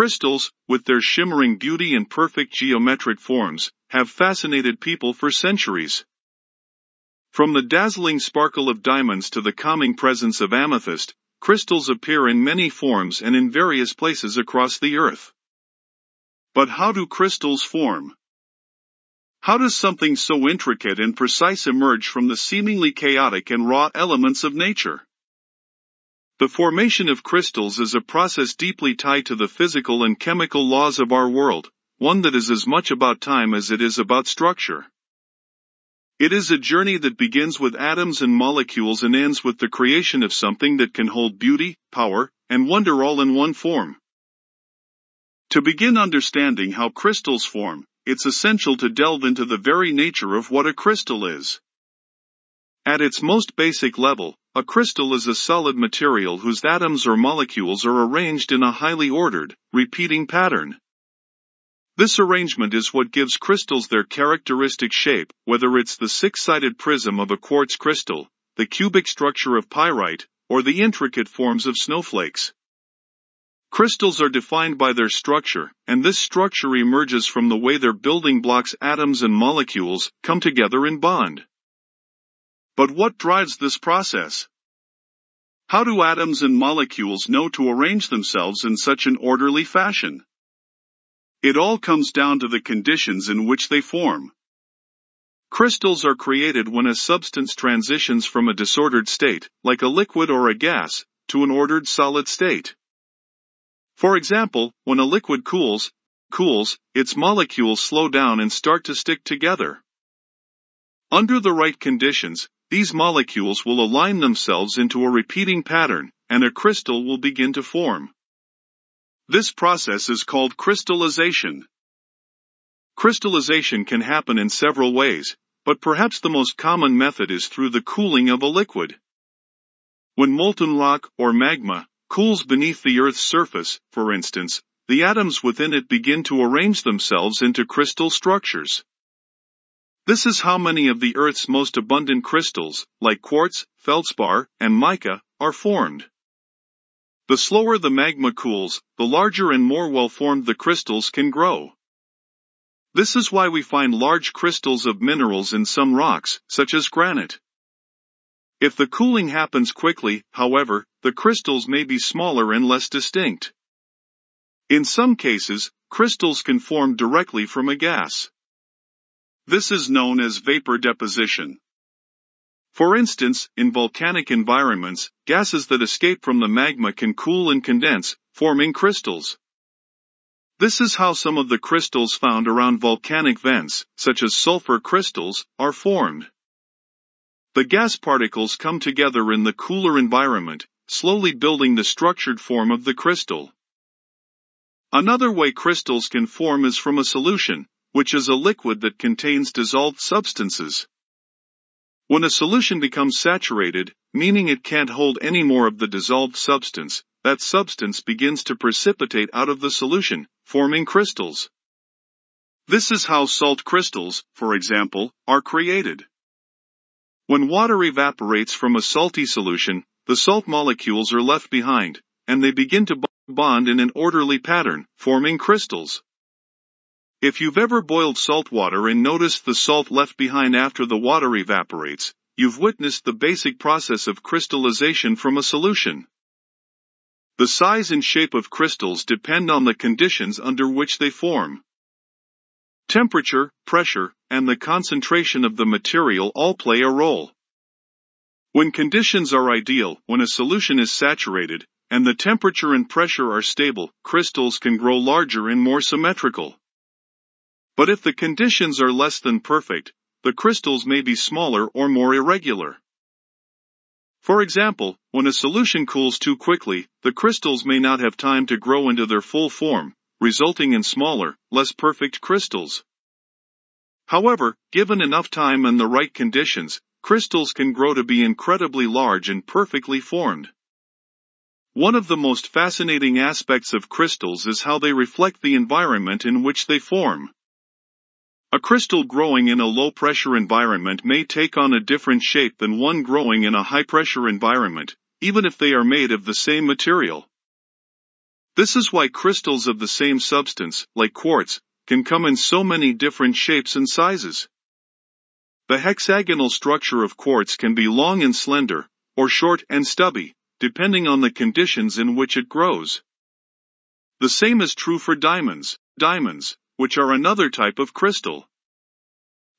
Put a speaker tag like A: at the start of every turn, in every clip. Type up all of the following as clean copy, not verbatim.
A: Crystals, with their shimmering beauty and perfect geometric forms, have fascinated people for centuries. From the dazzling sparkle of diamonds to the calming presence of amethyst, crystals appear in many forms and in various places across the earth. But how do crystals form? How does something so intricate and precise emerge from the seemingly chaotic and raw elements of nature? The formation of crystals is a process deeply tied to the physical and chemical laws of our world, one that is as much about time as it is about structure. It is a journey that begins with atoms and molecules and ends with the creation of something that can hold beauty, power, and wonder all in one form. To begin understanding how crystals form, it's essential to delve into the very nature of what a crystal is. At its most basic level, a crystal is a solid material whose atoms or molecules are arranged in a highly ordered, repeating pattern. This arrangement is what gives crystals their characteristic shape, whether it's the six-sided prism of a quartz crystal, the cubic structure of pyrite, or the intricate forms of snowflakes. Crystals are defined by their structure, and this structure emerges from the way their building blocks, atoms and molecules, come together in bond. But what drives this process? How do atoms and molecules know to arrange themselves in such an orderly fashion? It all comes down to the conditions in which they form. Crystals are created when a substance transitions from a disordered state, like a liquid or a gas, to an ordered solid state. For example, when a liquid cools, its molecules slow down and start to stick together. Under the right conditions, these molecules will align themselves into a repeating pattern, and a crystal will begin to form. This process is called crystallization. Crystallization can happen in several ways, but perhaps the most common method is through the cooling of a liquid. When molten rock, or magma, cools beneath the Earth's surface, for instance, the atoms within it begin to arrange themselves into crystal structures. This is how many of the Earth's most abundant crystals, like quartz, feldspar, and mica, are formed. The slower the magma cools, the larger and more well-formed the crystals can grow. This is why we find large crystals of minerals in some rocks, such as granite. If the cooling happens quickly, however, the crystals may be smaller and less distinct. In some cases, crystals can form directly from a gas. This is known as vapor deposition. For instance, in volcanic environments, gases that escape from the magma can cool and condense, forming crystals. This is how some of the crystals found around volcanic vents, such as sulfur crystals, are formed. The gas particles come together in the cooler environment, slowly building the structured form of the crystal. Another way crystals can form is from a solution, which is a liquid that contains dissolved substances. When a solution becomes saturated, meaning it can't hold any more of the dissolved substance, that substance begins to precipitate out of the solution, forming crystals. This is how salt crystals, for example, are created. When water evaporates from a salty solution, the salt molecules are left behind, and they begin to bond in an orderly pattern, forming crystals. If you've ever boiled salt water and noticed the salt left behind after the water evaporates, you've witnessed the basic process of crystallization from a solution. The size and shape of crystals depend on the conditions under which they form. Temperature, pressure, and the concentration of the material all play a role. When conditions are ideal, when a solution is saturated, and the temperature and pressure are stable, crystals can grow larger and more symmetrical. But if the conditions are less than perfect, the crystals may be smaller or more irregular. For example, when a solution cools too quickly, the crystals may not have time to grow into their full form, resulting in smaller, less perfect crystals. However, given enough time and the right conditions, crystals can grow to be incredibly large and perfectly formed. One of the most fascinating aspects of crystals is how they reflect the environment in which they form. A crystal growing in a low-pressure environment may take on a different shape than one growing in a high-pressure environment, even if they are made of the same material. This is why crystals of the same substance, like quartz, can come in so many different shapes and sizes. The hexagonal structure of quartz can be long and slender, or short and stubby, depending on the conditions in which it grows. The same is true for diamonds, which are another type of crystal.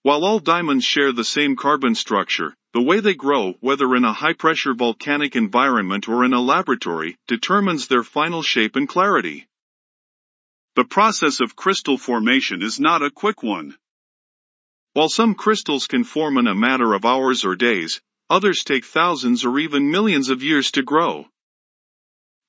A: While all diamonds share the same carbon structure, the way they grow, whether in a high-pressure volcanic environment or in a laboratory, determines their final shape and clarity. The process of crystal formation is not a quick one. While some crystals can form in a matter of hours or days, others take thousands or even millions of years to grow.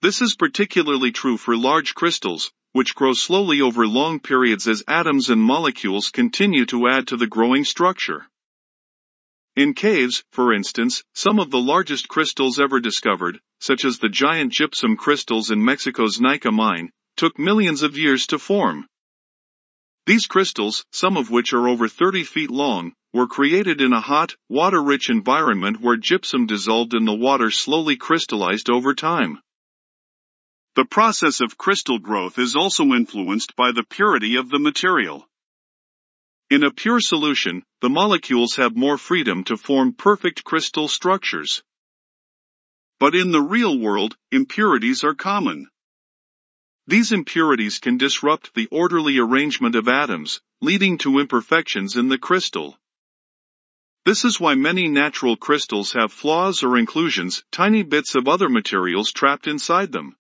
A: This is particularly true for large crystals, which grow slowly over long periods as atoms and molecules continue to add to the growing structure. In caves, for instance, some of the largest crystals ever discovered, such as the giant gypsum crystals in Mexico's Nica mine, took millions of years to form. These crystals, some of which are over 30 feet long, were created in a hot, water-rich environment where gypsum dissolved in the water slowly crystallized over time. The process of crystal growth is also influenced by the purity of the material. In a pure solution, the molecules have more freedom to form perfect crystal structures. But in the real world, impurities are common. These impurities can disrupt the orderly arrangement of atoms, leading to imperfections in the crystal. This is why many natural crystals have flaws or inclusions, tiny bits of other materials trapped inside them.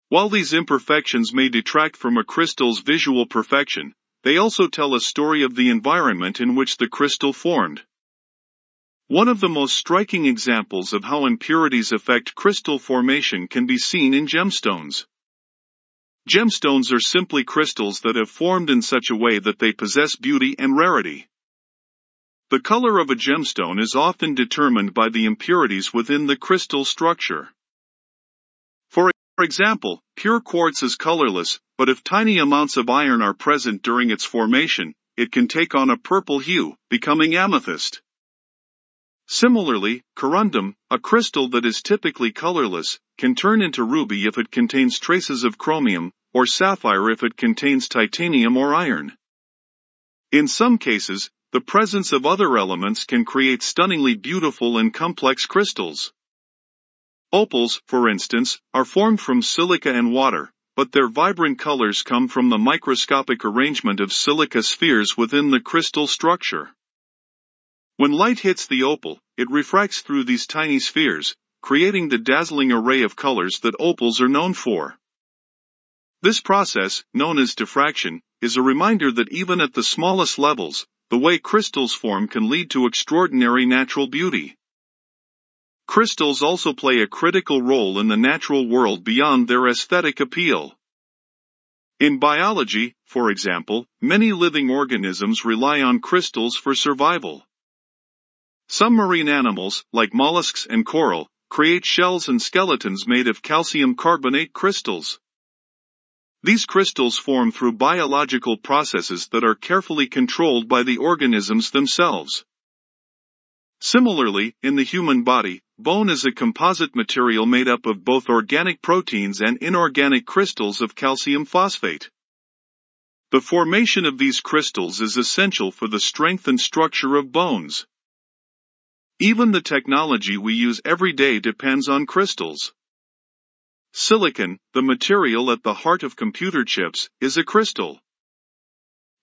A: While these imperfections may detract from a crystal's visual perfection, they also tell a story of the environment in which the crystal formed. One of the most striking examples of how impurities affect crystal formation can be seen in gemstones. Gemstones are simply crystals that have formed in such a way that they possess beauty and rarity. The color of a gemstone is often determined by the impurities within the crystal structure. For example, pure quartz is colorless, but if tiny amounts of iron are present during its formation, it can take on a purple hue, becoming amethyst. Similarly, corundum, a crystal that is typically colorless, can turn into ruby if it contains traces of chromium, or sapphire if it contains titanium or iron. In some cases, the presence of other elements can create stunningly beautiful and complex crystals. Opals, for instance, are formed from silica and water, but their vibrant colors come from the microscopic arrangement of silica spheres within the crystal structure. When light hits the opal, it refracts through these tiny spheres, creating the dazzling array of colors that opals are known for. This process, known as diffraction, is a reminder that even at the smallest levels, the way crystals form can lead to extraordinary natural beauty. Crystals also play a critical role in the natural world beyond their aesthetic appeal. In biology, for example, many living organisms rely on crystals for survival. Some marine animals, like mollusks and coral, create shells and skeletons made of calcium carbonate crystals. These crystals form through biological processes that are carefully controlled by the organisms themselves. Similarly, in the human body, bone is a composite material made up of both organic proteins and inorganic crystals of calcium phosphate. The formation of these crystals is essential for the strength and structure of bones. Even the technology we use every day depends on crystals. Silicon, the material at the heart of computer chips, is a crystal.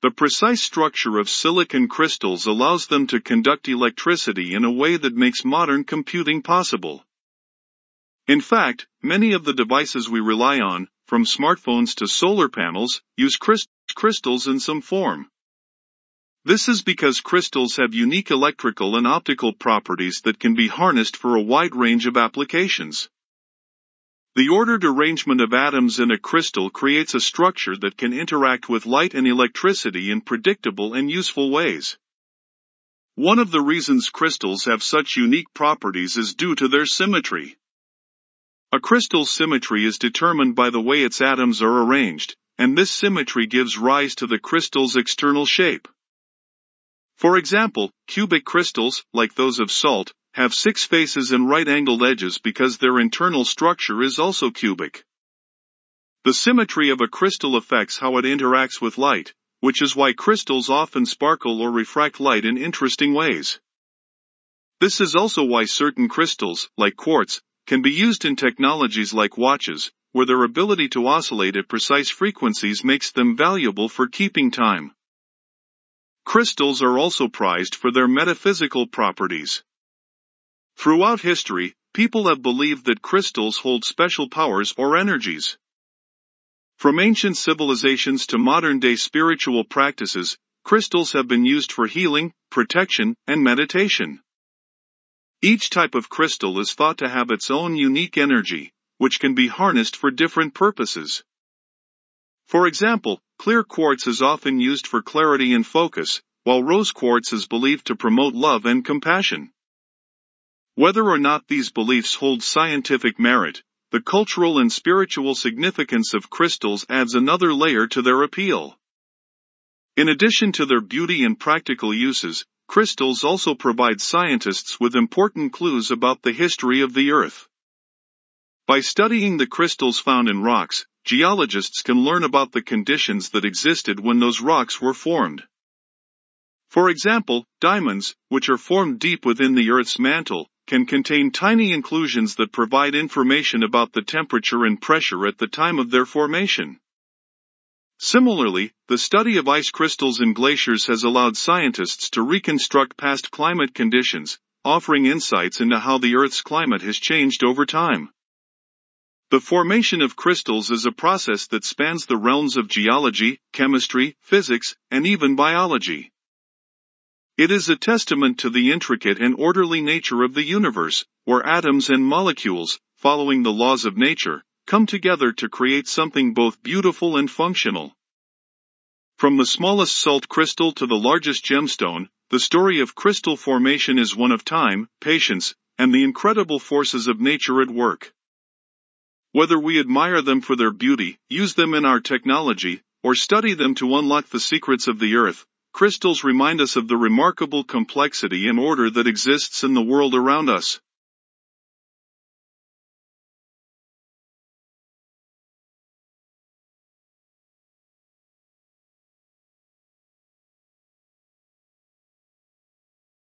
A: The precise structure of silicon crystals allows them to conduct electricity in a way that makes modern computing possible. In fact, many of the devices we rely on, from smartphones to solar panels, use crystals in some form. This is because crystals have unique electrical and optical properties that can be harnessed for a wide range of applications. The ordered arrangement of atoms in a crystal creates a structure that can interact with light and electricity in predictable and useful ways. One of the reasons crystals have such unique properties is due to their symmetry. A crystal's symmetry is determined by the way its atoms are arranged, and this symmetry gives rise to the crystal's external shape. For example, cubic crystals, like those of salt, have 6 faces and right-angled edges because their internal structure is also cubic. The symmetry of a crystal affects how it interacts with light, which is why crystals often sparkle or refract light in interesting ways. This is also why certain crystals, like quartz, can be used in technologies like watches, where their ability to oscillate at precise frequencies makes them valuable for keeping time. Crystals are also prized for their metaphysical properties. Throughout history, people have believed that crystals hold special powers or energies. From ancient civilizations to modern-day spiritual practices, crystals have been used for healing, protection, and meditation. Each type of crystal is thought to have its own unique energy, which can be harnessed for different purposes. For example, clear quartz is often used for clarity and focus, while rose quartz is believed to promote love and compassion. Whether or not these beliefs hold scientific merit, the cultural and spiritual significance of crystals adds another layer to their appeal. In addition to their beauty and practical uses, crystals also provide scientists with important clues about the history of the Earth. By studying the crystals found in rocks, geologists can learn about the conditions that existed when those rocks were formed. For example, diamonds, which are formed deep within the Earth's mantle, can contain tiny inclusions that provide information about the temperature and pressure at the time of their formation. Similarly, the study of ice crystals in glaciers has allowed scientists to reconstruct past climate conditions, offering insights into how the Earth's climate has changed over time. The formation of crystals is a process that spans the realms of geology, chemistry, physics, and even biology. It is a testament to the intricate and orderly nature of the universe, where atoms and molecules, following the laws of nature, come together to create something both beautiful and functional. From the smallest salt crystal to the largest gemstone, the story of crystal formation is one of time, patience, and the incredible forces of nature at work. Whether we admire them for their beauty, use them in our technology, or study them to unlock the secrets of the Earth, crystals remind us of the remarkable complexity and order that exists in the world around us.